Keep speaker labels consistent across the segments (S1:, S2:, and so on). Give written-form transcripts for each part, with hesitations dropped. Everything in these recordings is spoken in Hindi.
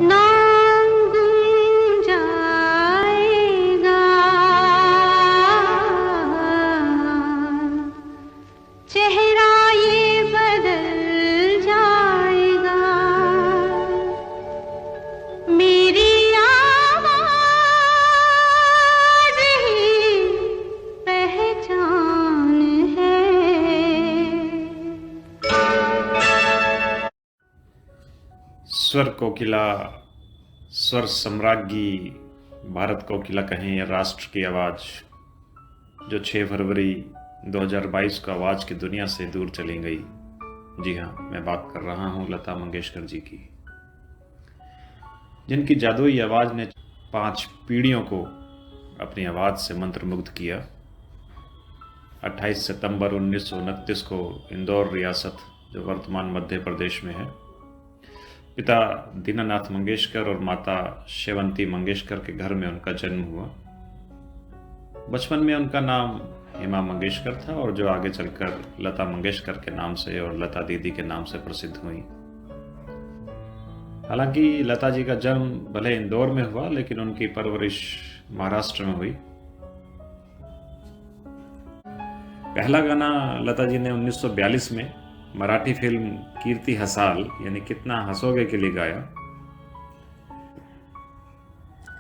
S1: नाम गुम जाएगा, चेहरा ये बदल जाएगा, मेरी आवाज़ ही पहचान है।
S2: स्वर कोकिला, स्वर सम्राज्ञी, भारत कोकिला कहें या राष्ट्र की आवाज़, जो 6 फरवरी 2022 को आवाज़ की दुनिया से दूर चली गई। जी हाँ, मैं बात कर रहा हूँ लता मंगेशकर जी की, जिनकी जादुई आवाज़ ने 5 पीढ़ियों को अपनी आवाज़ से मंत्रमुग्ध किया। 28 सितंबर 1929 को इंदौर रियासत, जो वर्तमान मध्य प्रदेश में है, पिता दीनानाथ मंगेशकर और माता शेवंती मंगेशकर के घर में उनका जन्म हुआ। बचपन में उनका नाम हेमा मंगेशकर था और जो आगे चलकर लता मंगेशकर के नाम से और लता दीदी के नाम से प्रसिद्ध हुई। हालांकि लता जी का जन्म भले इंदौर में हुआ, लेकिन उनकी परवरिश महाराष्ट्र में हुई। पहला गाना लता जी ने 1942 में मराठी फिल्म कीर्ति हसाल यानी कितना हंसोगे के लिए गाया।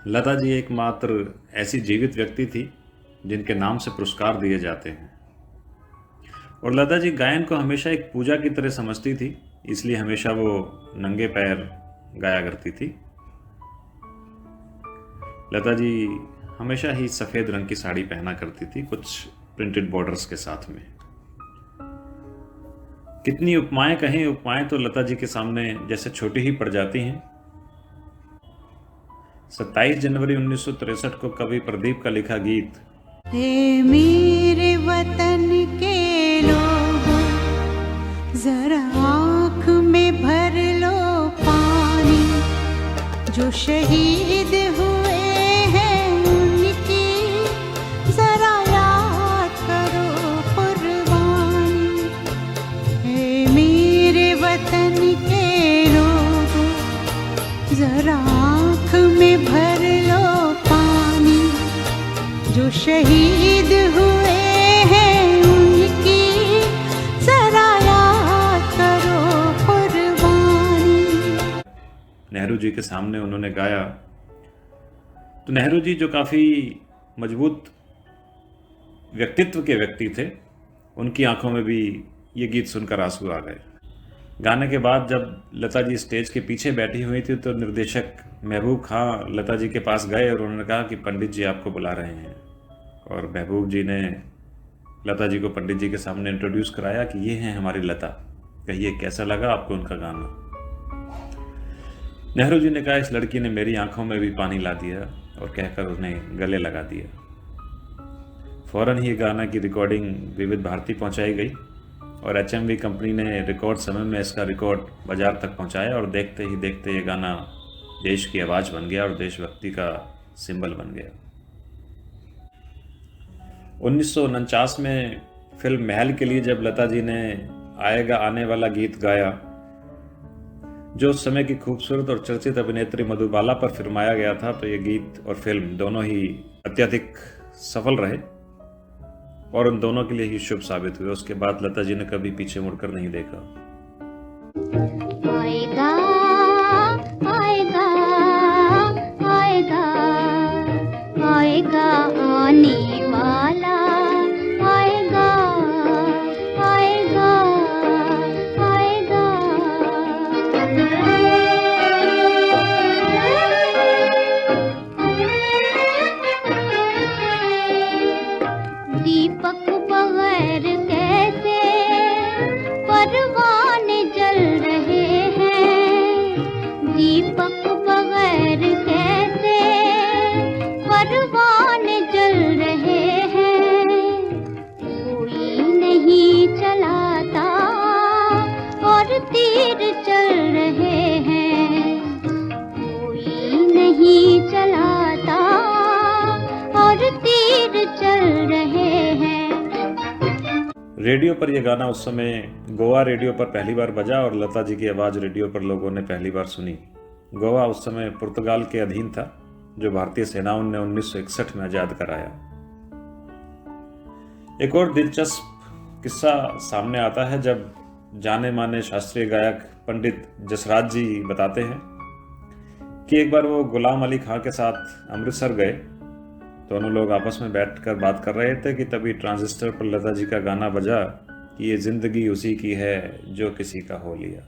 S2: लता जी एकमात्र ऐसी जीवित व्यक्ति थी जिनके नाम से पुरस्कार दिए जाते हैं, और लता जी गायन को हमेशा एक पूजा की तरह समझती थी, इसलिए हमेशा वो नंगे पैर गाया करती थी। लता जी हमेशा ही सफ़ेद रंग की साड़ी पहना करती थी, कुछ प्रिंटेड बॉर्डर्स के साथ में। कितनी उपमाएं कहें, उपमाएं तो लता जी के सामने जैसे छोटी ही पड़ जाती हैं। 27 जनवरी 1963 को कवि प्रदीप का लिखा गीत
S1: हे मेरे वतन के लोगों, जरा आँख में भर लो पानी, जो शहीद हुए हैं उनकी जरा याद करो कुर्बानी। हे मेरे वतन के लोगों, जरा आँख में भर लो पानी, जो शहीद हुए हैं उनकी जरा याद करो कुर्बानी।
S2: नेहरू जी के सामने उन्होंने गाया, तो नेहरू जी जो काफ़ी मजबूत व्यक्तित्व के व्यक्ति थे, उनकी आंखों में भी ये गीत सुनकर आंसू आ गए। गाने के बाद जब लता जी स्टेज के पीछे बैठी हुई थी, तो निर्देशक महबूब खां लता जी के पास गए और उन्होंने कहा कि पंडित जी आपको बुला रहे हैं। और महबूब जी ने लता जी को पंडित जी के सामने इंट्रोड्यूस कराया कि ये हैं हमारी लता, कहिए कैसा लगा आपको उनका गाना। नेहरू जी ने कहा इस लड़की ने मेरी आंखों में भी पानी ला दिया, और कहकर उन्हें गले लगा दिया। फौरन ही गाना की रिकॉर्डिंग विविध भारती पहुंचाई गई और एचएमवी कंपनी ने रिकॉर्ड समय में इसका रिकॉर्ड बाजार तक पहुंचाया, और देखते ही देखते ये गाना देश की आवाज़ बन गया और देशभक्ति का सिंबल बन गया। 1949 में फिल्म महल के लिए जब लता जी ने आएगा आने वाला गीत गाया, जो उस समय की खूबसूरत और चर्चित अभिनेत्री मधुबाला पर फिल्माया गया था, तो ये गीत और फिल्म दोनों ही अत्यधिक सफल रहे और उन दोनों के लिए ही शुभ साबित हुए। उसके बाद लता जी ने कभी पीछे मुड़कर नहीं देखा।
S1: आएगा आएगा आएगा आएगा आने वाला, आएगा आएगा आएगा। दीपक बगैर कैसे परवाने जल रहे हैं, दीपक बगैर कैसे परवाने जल रहे हैं। कोई नहीं चलाता और तीर चल रहे हैं, कोई नहीं चलाता और तीर चल रहे हैं।
S2: रेडियो पर यह गाना उस समय गोवा रेडियो पर पहली बार बजा और लता जी की आवाज़ रेडियो पर लोगों ने पहली बार सुनी। गोवा उस समय पुर्तगाल के अधीन था, जो भारतीय सेनाओं ने 1961 में आजाद कराया। एक और दिलचस्प किस्सा सामने आता है जब जाने माने शास्त्रीय गायक पंडित जसराज जी बताते हैं कि एक बार वो गुलाम अली खां के साथ अमृतसर गए। दोनों लोग आपस में बैठकर बात कर रहे थे कि तभी ट्रांजिस्टर पर लता जी का गाना बजा कि ये जिंदगी उसी की है जो किसी का हो लिया।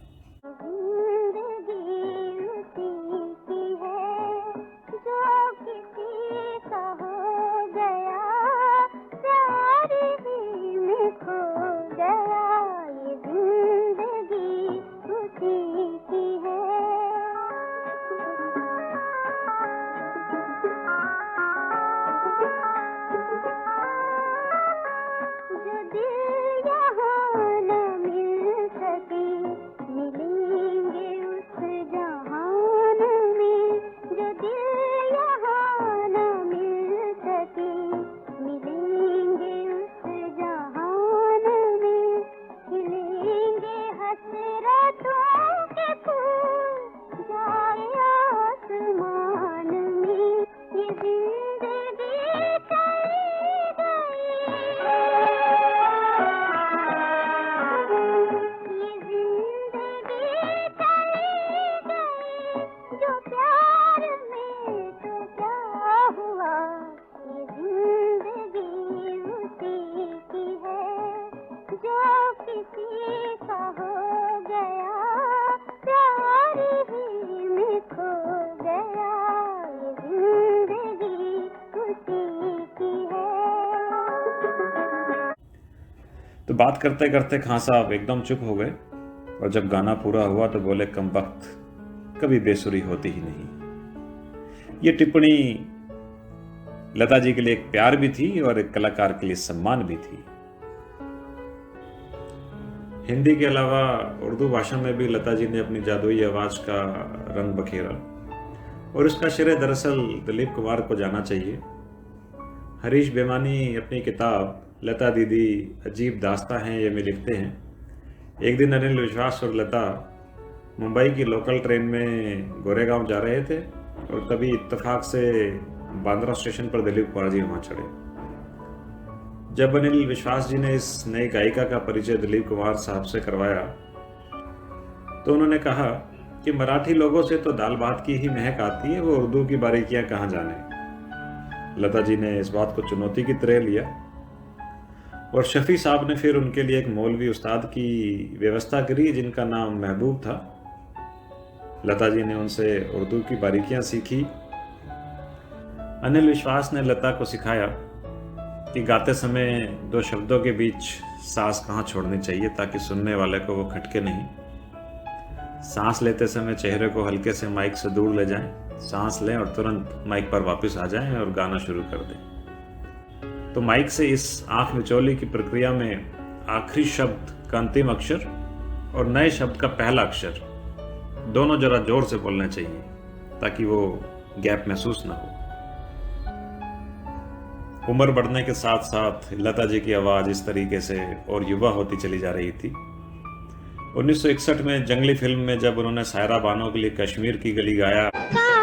S2: तो बात करते करते खां साहब एकदम चुप हो गए और जब गाना पूरा हुआ तो बोले, कमबख्त, कभी बेसुरी होती ही नहीं। ये टिप्पणी लता जी के लिए एक प्यार भी थी और एक कलाकार के लिए सम्मान भी थी। हिंदी के अलावा उर्दू भाषा में भी लता जी ने अपनी जादुई आवाज का रंग बखेरा और इसका श्रेय दरअसल दिलीप कुमार को जाना चाहिए। हरीश बेमानी अपनी किताब लता दीदी अजीब दास्तां हैं ये में लिखते हैं, एक दिन अनिल विश्वास और लता मुंबई की लोकल ट्रेन में गोरेगांव जा रहे थे और तभी इत्तेफाक से बांद्रा स्टेशन पर दिलीप कुमार जी वहाँ चढ़े। जब अनिल विश्वास जी ने इस नई गायिका का परिचय दिलीप कुमार साहब से करवाया तो उन्होंने कहा कि मराठी लोगों से तो दाल भात की ही महक आती है, वो उर्दू की बारीकियां कहाँ जाने। लता जी ने इस बात को चुनौती की तरह लिया और शफी साहब ने फिर उनके लिए एक मौलवी उस्ताद की व्यवस्था करी जिनका नाम महबूब था। लता जी ने उनसे उर्दू की बारीकियां सीखी। अनिल विश्वास ने लता को सिखाया कि गाते समय दो शब्दों के बीच सांस कहाँ छोड़नी चाहिए ताकि सुनने वाले को वो खटके नहीं। सांस लेते समय चेहरे को हल्के से माइक से दूर ले जाएं, सांस लें और तुरंत माइक पर वापस आ जाएं और गाना शुरू कर दें। तो माइक से इस आंख मिचौली की प्रक्रिया में आखिरी शब्द का अंतिम अक्षर और नए शब्द का पहला अक्षर दोनों जरा जोर से बोलने चाहिए ताकि वो गैप महसूस ना हो। उम्र बढ़ने के साथ साथ लता जी की आवाज इस तरीके से और युवा होती चली जा रही थी। 1961 में जंगली फिल्म में जब उन्होंने सायरा बानो के लिए कश्मीर की गली गाया,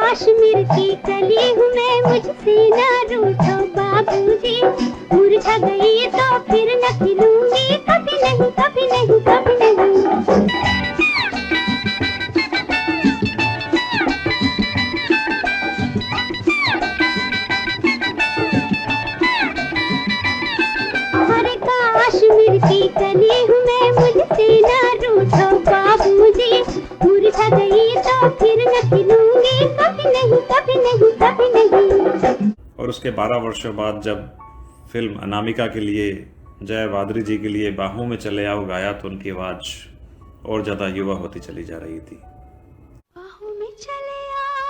S1: कश्मीर की कली हूँ मैं, मुझसे न रूठो बाबूजी, मुरझा गई तो फिर न खिलूंगी, कभी नहीं कभी नहीं कभी नहीं। अरे कश्मीर की कली हूँ मैं, मुझसे न रूठो बाबूजी, मुरझा गई तो फिर न खिलूंगी, कभी नहीं कभी नहीं कभी नहीं।
S2: और उसके 12 वर्षों बाद जब फिल्म अनामिका के लिए जया भादुरी जी के लिए बाहों में चले आओ गाया तो उनकी आवाज और ज्यादा युवा होती चली जा रही थी।
S1: बाहों में चले आओ,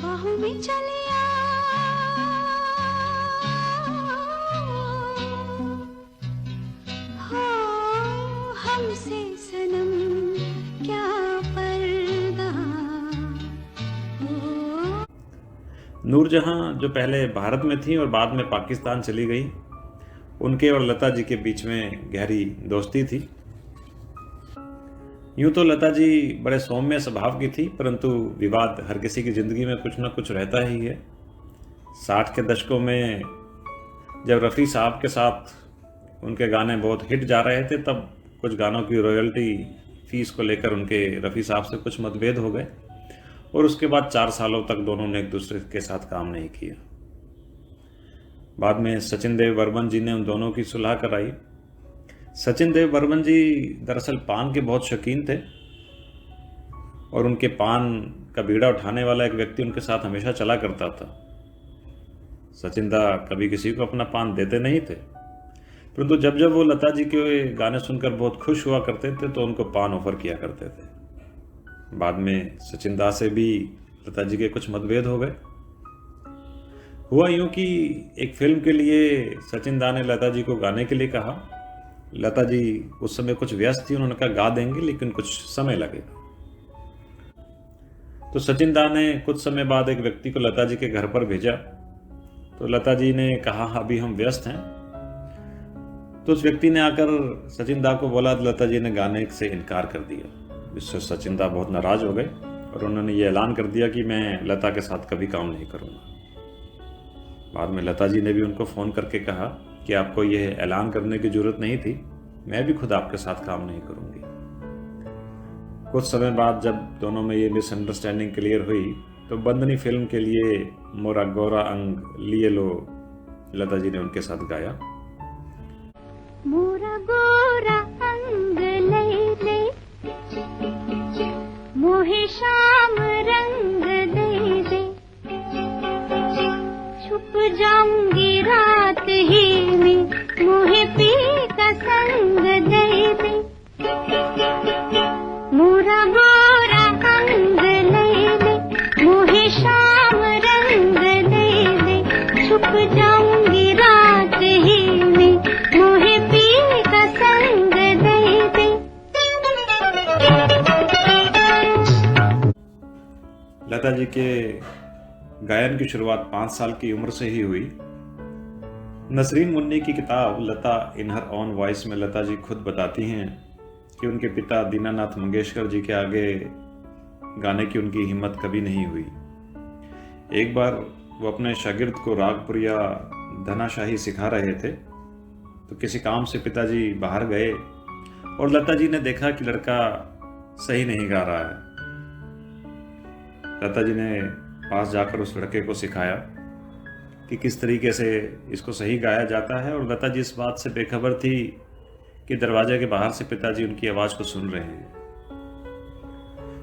S1: बाहों में चले हमसे सनम क्या पर्दा।
S2: नूरजहां जो पहले भारत में थी और बाद में पाकिस्तान चली गई, उनके और लता जी के बीच में गहरी दोस्ती थी। यूं तो लता जी बड़े सौम्य स्वभाव की थी, परंतु विवाद हर किसी की जिंदगी में कुछ ना कुछ रहता ही है। 60 के दशकों में जब रफ़ी साहब के साथ उनके गाने बहुत हिट जा रहे थे, तब कुछ गानों की रॉयल्टी फीस को लेकर उनके रफ़ी साहब से कुछ मतभेद हो गए और उसके बाद 4 सालों तक दोनों ने एक दूसरे के साथ काम नहीं किया। बाद में सचिन देव बर्मन जी ने उन दोनों की सुलह कराई। सचिन देव बर्मन जी दरअसल पान के बहुत शौकीन थे और उनके पान का बीड़ा उठाने वाला एक व्यक्ति उनके साथ हमेशा चला करता था। सचिन दा कभी किसी को अपना पान देते नहीं थे, परंतु जब जब वो लता जी के गाने सुनकर बहुत खुश हुआ करते थे तो उनको पान ऑफर किया करते थे। बाद में सचिन दा से भी लता जी के कुछ मतभेद हो गए। हुआ यूं कि एक फिल्म के लिए सचिन दा ने लता जी को गाने के लिए कहा। लता जी उस समय कुछ व्यस्त थी, उन्होंने कहा गा देंगे लेकिन कुछ समय लगेगा। तो सचिन दा ने कुछ समय बाद एक व्यक्ति को लता जी के घर पर भेजा, तो लता जी ने कहा अभी हम व्यस्त हैं। तो उस व्यक्ति ने आकर सचिन दा को बोला, लता जी ने गाने से इनकार कर दिया। इससे सचिन दा बहुत नाराज हो गए और उन्होंने ये ऐलान कर दिया कि मैं लता के साथ कभी काम नहीं करूंगा। बाद में लता जी ने भी उनको फ़ोन करके कहा कि आपको यह ऐलान करने की जरूरत नहीं थी, मैं भी खुद आपके साथ काम नहीं करूंगी। कुछ समय बाद जब दोनों में ये मिसअंडरस्टैंडिंग क्लियर हुई तो बंदनी फिल्म के लिए मोरा गोरा अंग लिए लो लता जी ने उनके साथ गाया।
S1: मोरा गोरा अंग ले ले, मोहे शाम रंग दे दे, छुप जाऊंगी रात ही में, मोहे पी का संग दे दे। मोरा गोरा अंग ले ले, मोहे शाम रंग दे दे, छुप जाऊंगी रात ही में, मोहे पी का संग दे दे।
S2: लता जी के गायन की शुरुआत 5 साल की उम्र से ही हुई। नसरीन मुन्नी की किताब लता इन हर ऑन वॉइस में लता जी खुद बताती हैं कि उनके पिता दीनानाथ मंगेशकर जी के आगे गाने की उनकी हिम्मत कभी नहीं हुई। एक बार वो अपने शागिर्द को रागपुरिया धनाशाही सिखा रहे थे, तो किसी काम से पिताजी बाहर गए और लता जी ने देखा कि लड़का सही नहीं गा रहा है। लता जी ने पास जाकर उस लड़के को सिखाया कि किस तरीके से इसको सही गाया जाता है, और लता जी इस बात से बेखबर थी कि दरवाजे के बाहर से पिताजी उनकी आवाज़ को सुन रहे हैं।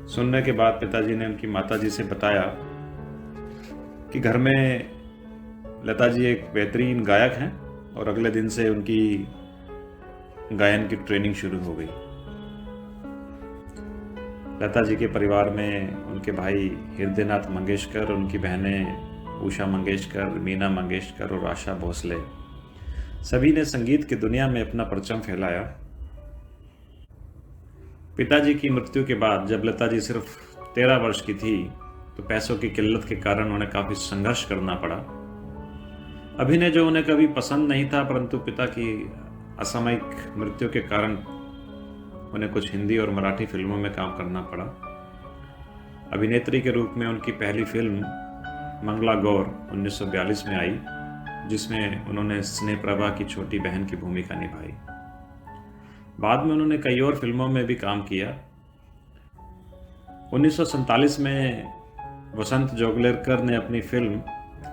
S2: सुनने के बाद पिताजी ने उनकी माताजी से बताया कि घर में लता जी एक बेहतरीन गायक हैं और अगले दिन से उनकी गायन की ट्रेनिंग शुरू हो गई। लता जी के परिवार में उनके भाई हृदयनाथ मंगेशकर, उनकी बहनें उषा मंगेशकर, मीना मंगेशकर और आशा भोसले, सभी ने संगीत की दुनिया में अपना परचम फैलाया। पिताजी की मृत्यु के बाद जब लता जी सिर्फ 13 वर्ष की थी तो पैसों की किल्लत के कारण उन्हें काफ़ी संघर्ष करना पड़ा। अभिनय जो उन्हें कभी पसंद नहीं था, परंतु पिता की असामयिक मृत्यु के कारण उन्हें कुछ हिंदी और मराठी फिल्मों में काम करना पड़ा। अभिनेत्री के रूप में उनकी पहली फिल्म मंगला गौर 1942 में आई, जिसमें उन्होंने स्नेह प्रभा की छोटी बहन की भूमिका निभाई। बाद में उन्होंने कई और फिल्मों में भी काम किया। 1947 में वसंत जोगलेकर ने अपनी फिल्म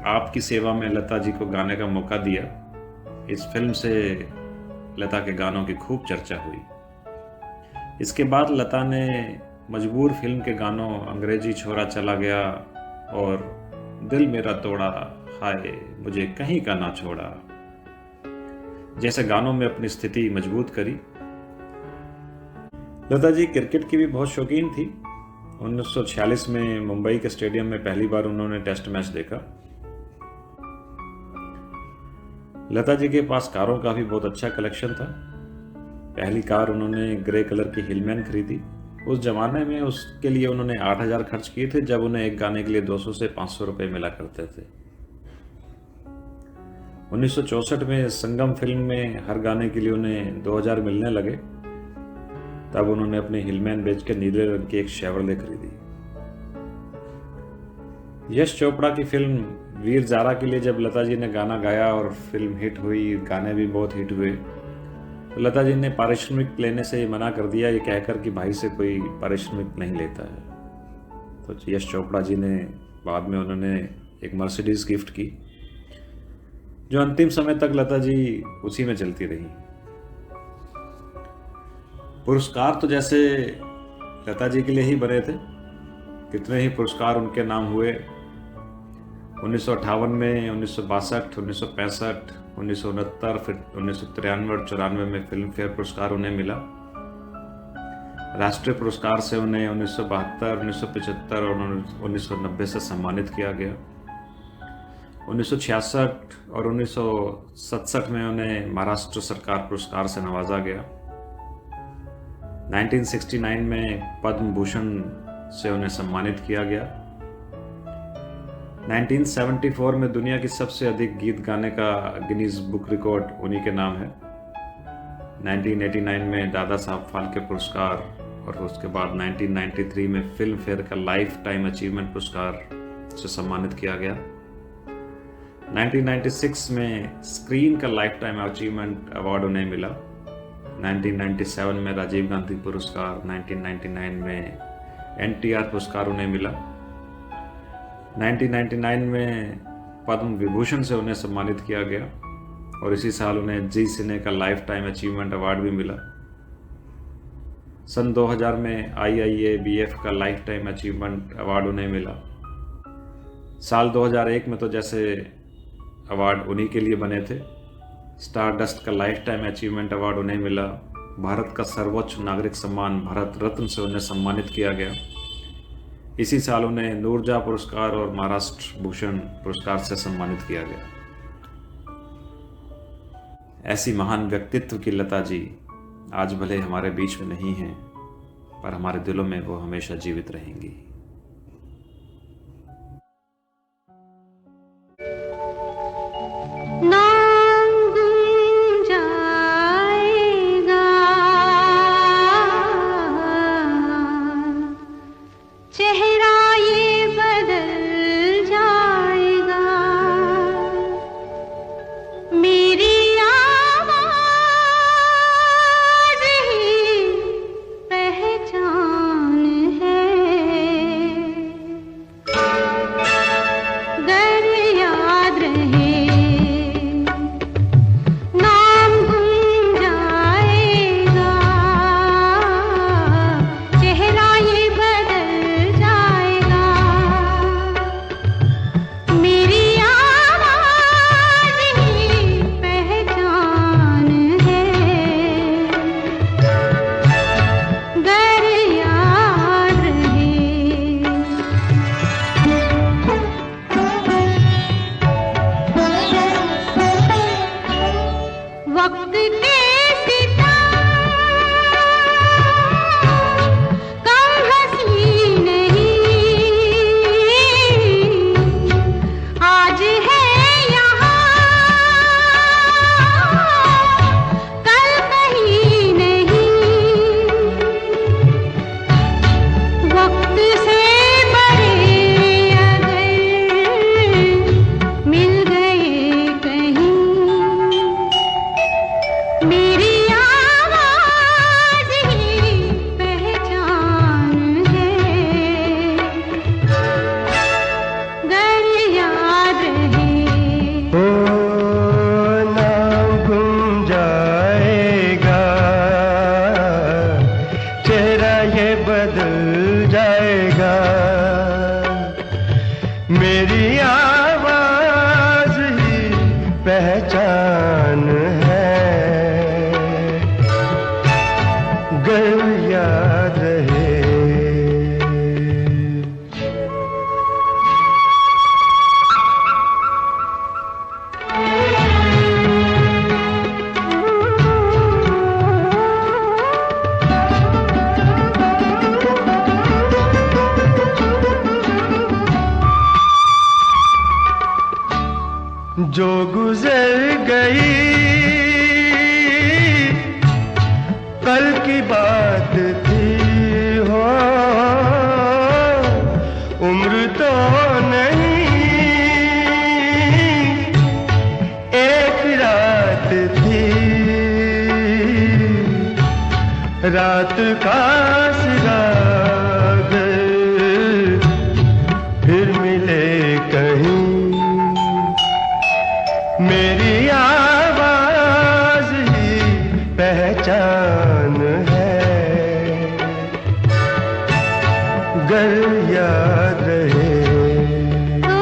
S2: आपकी सेवा में लता जी को गाने का मौका दिया। इस फिल्म से लता के गानों की खूब चर्चा हुई। इसके बाद लता ने मजबूर फिल्म के गानों अंग्रेजी छोरा चला गया और दिल मेरा तोड़ा, हाय मुझे कहीं का ना छोड़ा जैसे गानों में अपनी स्थिति मजबूत करी। लता जी क्रिकेट की भी बहुत शौकीन थी। 1946 में मुंबई के स्टेडियम में पहली बार उन्होंने टेस्ट मैच देखा। लता जी के पास कारों का भी बहुत अच्छा कलेक्शन था। पहली कार उन्होंने ग्रे कलर की हिलमैन खरीदी। उस जमाने में उसके लिए उन्होंने 8,000 खर्च किए थे, जब उन्हें एक गाने के लिए 200 से 500 रुपए मिला करते थे। 1964 में संगम फिल्म में हर गाने के लिए उन्हें 2,000 मिलने लगे। तब उन्होंने अपनी हिलमैन बेच के नीले रंग की एक शेवरले खरीदी। यश चोपड़ा की फिल्म वीर ज़ारा के लिए जब लता जी ने गाना गाया और फिल्म हिट हुई, गाने भी बहुत हिट हुए, तो लता जी ने पारिश्रमिक लेने से मना कर दिया, ये कहकर कि भाई से कोई पारिश्रमिक नहीं लेता है। तो यश चोपड़ा जी ने बाद में उन्होंने एक मर्सिडीज गिफ्ट की, जो अंतिम समय तक लता जी उसी में चलती रही। पुरस्कार तो जैसे लता जी के लिए ही बने थे, कितने ही पुरस्कार उनके नाम हुए। 1958 में, 1962, 1965, 1969, फिर 1993 और 94 में फिल्म फेयर पुरस्कार उन्हें मिला। राष्ट्रीय पुरस्कार से उन्हें 1972, 1975 और 1990 से सम्मानित किया गया। 1966 और 1967 में उन्हें महाराष्ट्र सरकार पुरस्कार से नवाजा गया। 1969 में पद्म भूषण से उन्हें सम्मानित किया गया। 1974 में दुनिया की सबसे अधिक गीत गाने का गिनीज बुक रिकॉर्ड उन्हीं के नाम है। 1989 में दादा साहब फाल्के पुरस्कार और उसके बाद 1993 में फिल्म फेयर का लाइफ टाइम अचीवमेंट पुरस्कार से सम्मानित किया गया। 1996 में स्क्रीन का लाइफ टाइम अचीवमेंट अवार्ड उन्हें मिला। 1997 में राजीव गांधी पुरस्कार, 1999 में NTR पुरस्कार उन्हें मिला। 1999 में पद्म विभूषण से उन्हें सम्मानित किया गया और इसी साल उन्हें जी सिने का लाइफ टाइम अचीवमेंट अवार्ड भी मिला। सन 2000 में IIABF का लाइफ टाइम अचीवमेंट अवार्ड उन्हें मिला। साल 2001 में तो जैसे अवार्ड उन्हीं के लिए बने थे। स्टारडस्ट का लाइफ टाइम अचीवमेंट अवार्ड उन्हें मिला। भारत का सर्वोच्च नागरिक सम्मान भारत रत्न से उन्हें सम्मानित किया गया। इसी साल उन्हें नूरजहां पुरस्कार और महाराष्ट्र भूषण पुरस्कार से सम्मानित किया गया। ऐसी महान व्यक्तित्व की लता जी आज भले हमारे बीच में नहीं हैं, पर हमारे दिलों में वो हमेशा जीवित रहेंगी।
S3: कल की बात थी हो, उम्र तो नहीं, एक रात थी, रात का सिरागर फिर मिले कहीं, मेरी आवाज ही पहचान है, गर याद रहे
S1: तो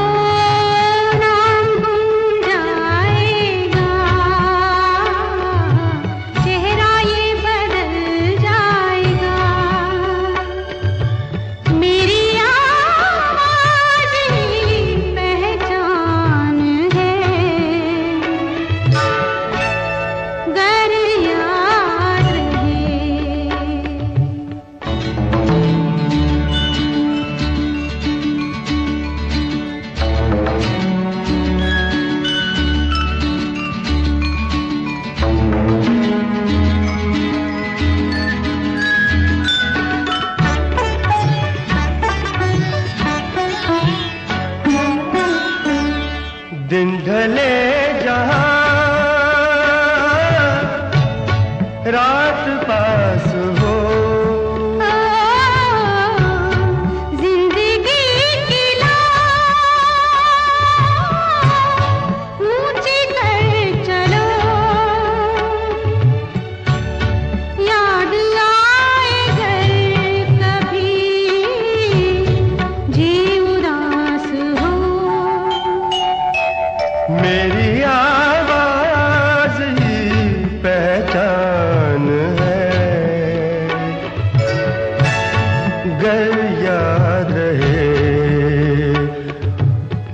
S1: नाम गुम जाएगा, चेहरा ये बदल जाएगा, मेरी आवाज ही पहचान है, गर याद रहे।
S3: दिन ढले जहां रात पास हो,
S1: जिंदगी की लाज ऊंची कर चलो, याद आए घर कभी जी उदास हो,
S3: मेरी आवाज ही पहचान है, गर याद रहे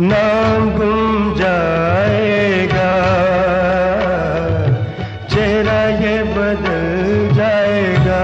S3: नाम गुम जाएगा, चेहरा ये बदल जाएगा।